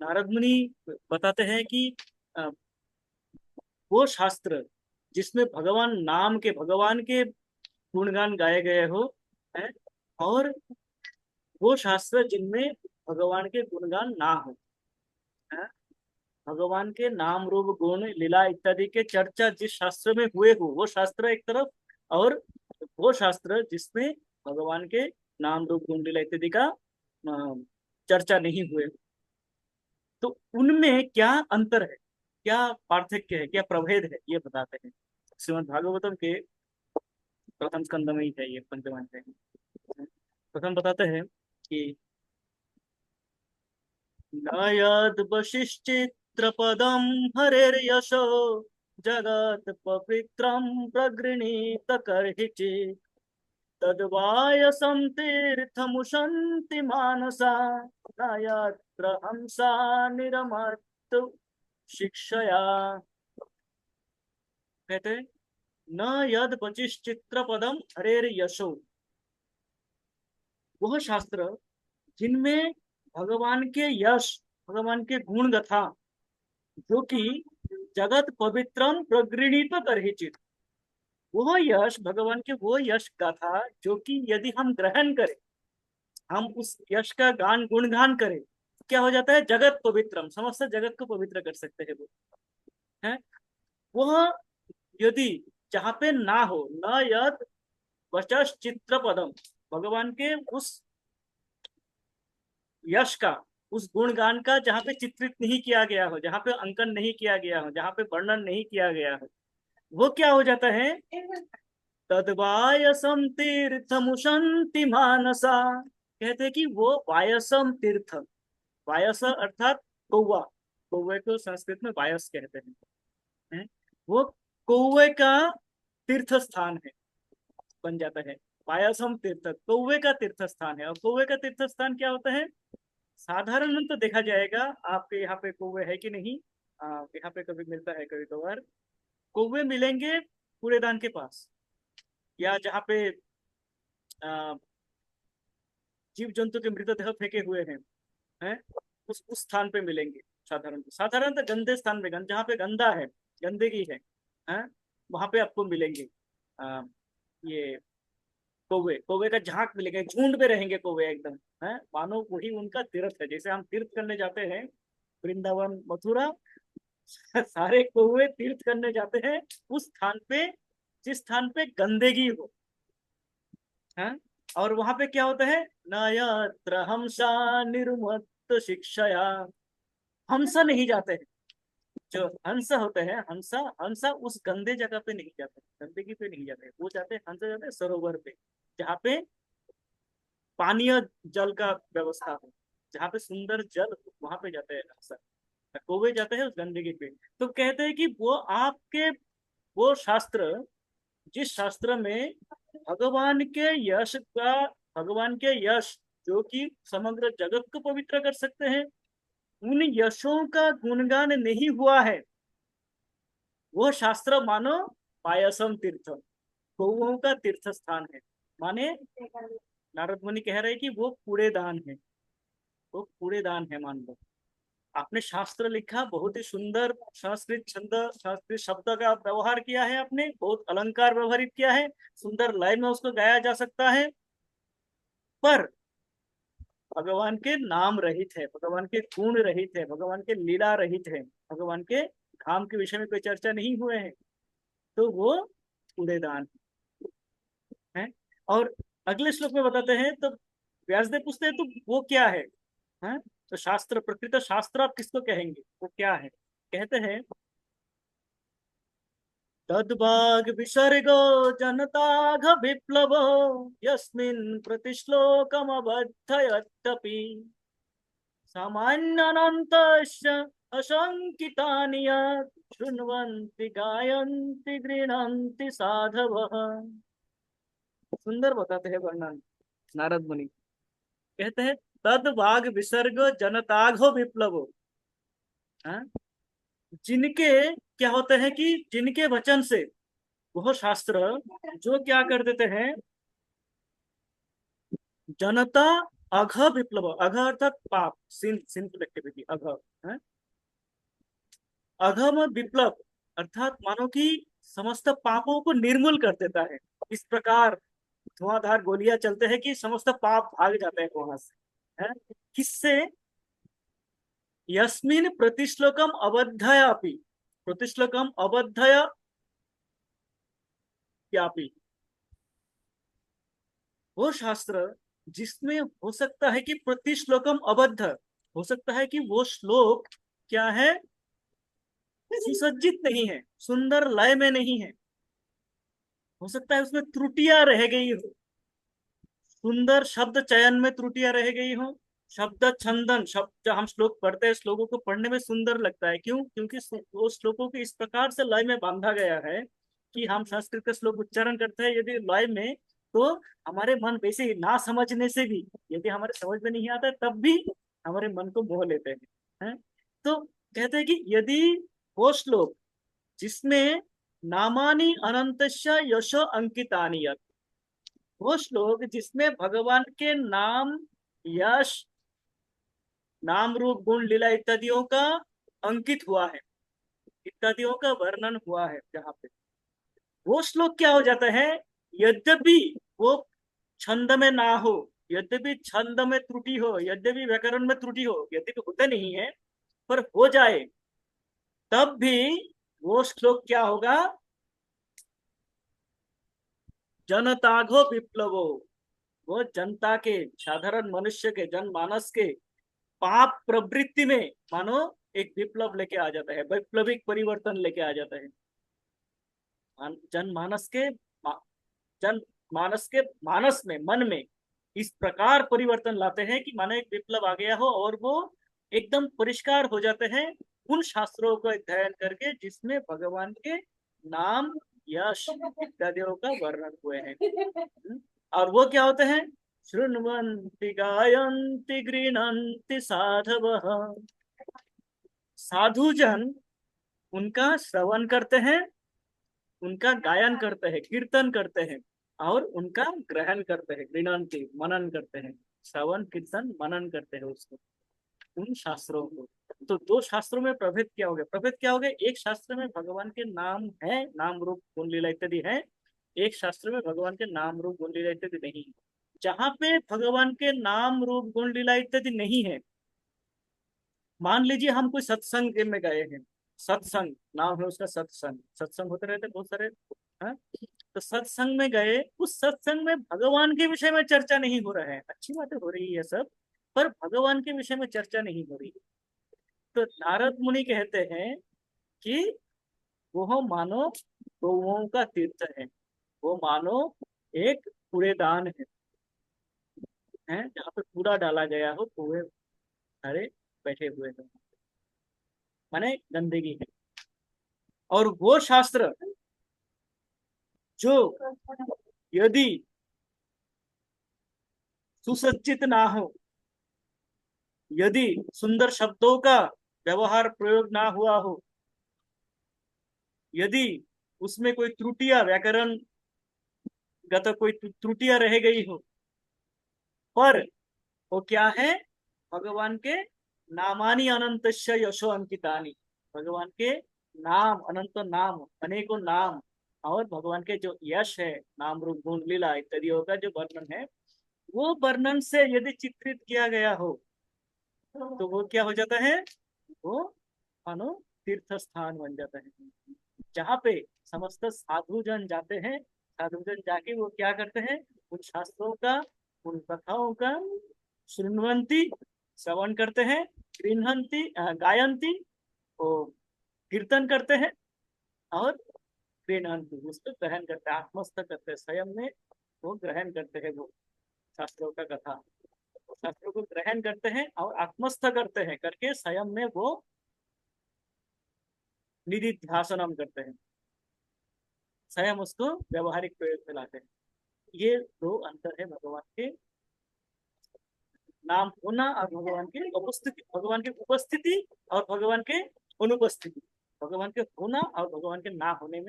नारद मुनि बताते हैं कि अ, वो शास्त्र जिसमें भगवान के गुणगान गाए गए हो, है, और वो शास्त्र जिनमें भगवान के गुणगान ना हो, है, भगवान के नाम रूप गुण लीला इत्यादि के चर्चा जिस शास्त्र में हुए हो वो शास्त्र एक तरफ, और वो शास्त्र जिसमें भगवान के नाम रूप गुण लीला इत्यादि का चर्चा नहीं हुए, तो उनमें क्या अंतर है, क्या पार्थक्य है, क्या प्रभेद है, ये बताते हैं। श्रीमद् भागवतम के प्रथम स्कंद में ही है ये, पंचम अध्याय में। प्रथम बताते हैं कि न यद वशिश्चित्रपदम हरेर्यशो जगत पवित्रम प्रगृणीत कर्हिचित् तद्वायसं तीर्थमुशन्ति मानसा न यत्र हंसा निरमर्त शिक्षया। कहते हैं, न यद वचिश्चित्र पदम हरेर यशो, वह शास्त्र जिनमें भगवान के यश, भगवान के गुण गाथा, जो कि जगत पवित्रम प्रगृणीत करहिचित, वह यश भगवान के वो यश गाथा जो कि यदि हम ग्रहण करें, हम उस यश का गान गुणगान करें, तो क्या हो जाता है, जगत पवित्रम, समस्त जगत को पवित्र कर सकते हैं वो, है। वह यदि जहाँ पे ना हो, न यद वचस चित्र पदम, भगवान के उस यश का, उस गुणगान का जहाँ पे चित्रित नहीं किया गया हो, जहाँ पे अंकन नहीं किया गया हो, जहाँ पे वर्णन नहीं किया गया हो, वो क्या हो जाता है, तद्वायसम तीर्थमुशंति मानसा। कहते हैं कि वो वायसम तीर्थ, वायस अर्थात कौवा, कौवे को संस्कृत में वायस कहते हैं, वो कौवे का तीर्थ स्थान है, बन जाता है पायसम तीर्थ, कौवे का तीर्थ स्थान है। और कौवे का तीर्थ स्थान क्या होता है, साधारण तो देखा जाएगा, आपके यहाँ पे कौवे है कि नहीं, यहाँ पे कभी मिलता है, कभी कभार कौवे मिलेंगे कूड़ेदान के पास, या जहाँ पे जीव जंतु के मृतदेह फेंके हुए हैं, उस स्थान पे मिलेंगे। साधारणतः गंदे स्थान पे, जहाँ पे गंदा है, गंदगी है, वहां पे आपको मिलेंगे आ, ये कौवे, कौवे का झांक मिलेगा, झुंड में रहेंगे कौवे एकदम, है, मानो वही उनका तीर्थ है। जैसे हम तीर्थ करने जाते हैं वृंदावन मथुरा, सारे कौवे तीर्थ करने जाते हैं उस स्थान पे जिस स्थान पे गंदगी हो, है। और वहां पे क्या होता है, न यत्र हमसा निर्मत शिक्षया, हंसा नहीं जाते हैं, जो हंस होते हैं, हंसा हंसा उस गंदे जगह पे नहीं जाते, गंदगी पे नहीं जाते, वो जाते हैं, हंस जाते हैं सरोवर पे, जहाँ पे पानीय जल का व्यवस्था हो, जहाँ पे सुंदर जल हो, वहां पे जाते हैं हंस, कौवे जाते हैं उस गंदगी पे। तो कहते हैं कि वो आपके, वो शास्त्र जिस शास्त्र में भगवान के यश का, भगवान के यश जो कि समग्र जगत को पवित्र कर सकते हैं, उन यशों का गुणगान नहीं हुआ है, वो शास्त्र मानो पायसम तीर्थ, गौओं का तीर्थ स्थान है। माने नारद मुनि कह रहे हैं कि वो कूड़ेदान है, वो कूड़ेदान है, मान लो। आपने शास्त्र लिखा, बहुत ही सुंदर संस्कृत छंद, संस्कृत शब्द का व्यवहार किया है आपने, बहुत अलंकार व्यवहारित किया है, सुंदर लय में उसको गाया जा सकता है, पर भगवान के नाम रहित है, भगवान के गुण रहित है, भगवान के लीला रहित है, भगवान के धाम के विषय में कोई चर्चा नहीं हुए हैं, तो वो कूड़ेदान है। और अगले श्लोक में बताते हैं, तो व्यासदेव पूछते हैं तो वो क्या है? तो शास्त्र, प्रकृत शास्त्र आप किसको कहेंगे, वो क्या है? कहते हैं, तद्भाग विसर्गो जनताघ विप्लवो यस्मिन् प्रतिश्लोकमबद्धयत्यपि सामान्यानन्तस्य अशङ्कितानि यत् शृण्वन्ति गायन्ति गृह्णन्ति साधवः। सुंदर बताते हैं वर्णन नारद मुनि, कहते हैं, तद भाग विसर्ग जनताघो विप्लवो, हाँ? जिनके क्या होते हैं कि जिनके वचन से वह शास्त्र जो क्या कर देते हैं, जनता अघ विप्लव, अघ अर्थात पाप, सिंफुल एक्टिविटी, अघ है। अघम विप्लव अर्थात मानो कि समस्त पापों को निर्मूल कर देता है। इस प्रकार धुआंधार गोलियां चलते हैं कि समस्त पाप भाग जाते हैं वहां से, है। किससे? यस्मिन प्रतिश्लोकम अबद्धया अपि, प्रतिश्लोकम अबद्धया यापि, वो शास्त्र जिसमें हो सकता है कि प्रतिश्लोकम अबद्ध, हो सकता है कि वो श्लोक क्या है, सुसज्जित नहीं है, सुंदर लय में नहीं है, हो सकता है उसमें त्रुटियां रह गई हो, सुंदर शब्द चयन में त्रुटियां रह गई हो, शब्द छंदन, शब्द जब हम श्लोक पढ़ते हैं श्लोकों को पढ़ने में सुंदर लगता है, क्यों? क्योंकि वो श्लोकों को इस प्रकार से लय में बांधा गया है कि हम संस्कृत का श्लोक उच्चारण करते हैं यदि लय में, तो हमारे मन वैसे ही ना समझने से भी, यदि हमारे समझ में नहीं आता है, तब भी हमारे मन को मोह लेते हैं। तो कहते हैं कि यदि वो श्लोक जिसमें नामानि अनंतस्य यशो अंकितानि, वो श्लोक जिसमें भगवान के नाम, यश, नाम रूप गुण लीला इत्यादियों का अंकित हुआ है, इत्यादियों का वर्णन हुआ है, जहाँ पे वो श्लोक क्या हो जाता है, यद्यपि वो छंद में ना हो, यद्यपि छंद में त्रुटि हो, यद्यपि व्याकरण में त्रुटि हो, यद्यपि होता नहीं है, पर हो जाए, तब भी वो श्लोक क्या होगा, जनताघो विप्लवो, वो जनता के, साधारण मनुष्य के, जनमानस के पाप प्रवृत्ति में मानो एक विप्लव लेके आ जाता है, वैप्लविक परिवर्तन लेके आ जाता है। जनमानस के, जनमानस के मानस में, मन में इस प्रकार परिवर्तन लाते हैं कि मानो एक विप्लव आ गया हो और वो एकदम परिष्कार हो जाते हैं उन शास्त्रों का अध्ययन करके जिसमें भगवान के नाम, यश इत्यादियों का वर्णन हुए हैं। और वो क्या होते हैं, शृण्वन्ति गायन्ति गृह्णन्ति साधवः, साधुजन उनका श्रवण करते हैं, उनका गायन करते हैं, कीर्तन करते हैं, और उनका ग्रहण करते हैं, गृह्णन्ति मनन करते हैं, श्रवण कीर्तन मनन करते हैं उसको, उन शास्त्रों को। तो दो शास्त्रों में प्रभेद क्या हो गया, प्रभेद क्या हो गया, एक शास्त्र में भगवान के नाम है, नाम रूप गुण लीला इत्यादि है, एक शास्त्र में भगवान के नाम रूप गुण लीला इत्यादि नहीं है। जहां पे भगवान के नाम रूप गुण लीला इत्यादि नहीं है, मान लीजिए हम कोई सत्संग में गए हैं, सत्संग नाम है उसका, सत्संग, सत्संग होते रहते बहुत सारे, हाँ? तो सत्संग में गए, उस सत्संग में भगवान के विषय में चर्चा नहीं हो रहा है, अच्छी बातें हो रही है सब, पर भगवान के विषय में चर्चा नहीं हो रही। तो नारद मुनि कहते हैं कि वो मानो गौओं का तीर्थ है, वो मानो एक कूड़ेदान है जहाँ पे कूड़ा डाला गया हो, कूड़े सारे बैठे हुए हैं, माने गंदगी है। और वो शास्त्र जो यदि सुसज्जित ना हो, यदि सुंदर शब्दों का व्यवहार प्रयोग ना हुआ हो, यदि उसमें कोई त्रुटियां, व्याकरण गत कोई त्रुटियां रह गई हो, पर वो क्या है, भगवान के नामानि अनंतस्य यशो अंकितानि, भगवान के नाम, अनंत नाम, अनेकों नाम, और भगवान के जो यश है, नाम रूप गुण लीला इत्यादियों का जो वर्णन है, वो वर्णन से यदि चित्रित किया गया हो, तो वो क्या हो जाता है, वो मानो तीर्थ स्थान बन जाता है, जहाँ पे समस्त साधुजन जाते हैं, साधुजन जाके वो क्या करते हैं, उन शास्त्रों का, उन कथाओं का शृण्वन्ति, श्रवण करते हैं, गृह्णन्ति गायन्ति, वो कीर्तन करते हैं, और गृह्णन्ति उसको ग्रहण करते हैं, आत्मस्थ करते हैं, स्वयं में वो ग्रहण करते हैं, वो शास्त्रों का कथा, शास्त्रों को ग्रहण करते हैं और आत्मस्थ करते हैं, करके स्वयं में वो निधि ध्यासनम करते हैं, स्वयं उसको व्यवहारिक प्रयोग में लाते हैं। ये दो अंतर है भगवान के नाम होना और भगवान की उपस्थिति, भगवान की उपस्थिति और भगवान के अनुपस्थिति, भगवान के होना और भगवान के ना होने में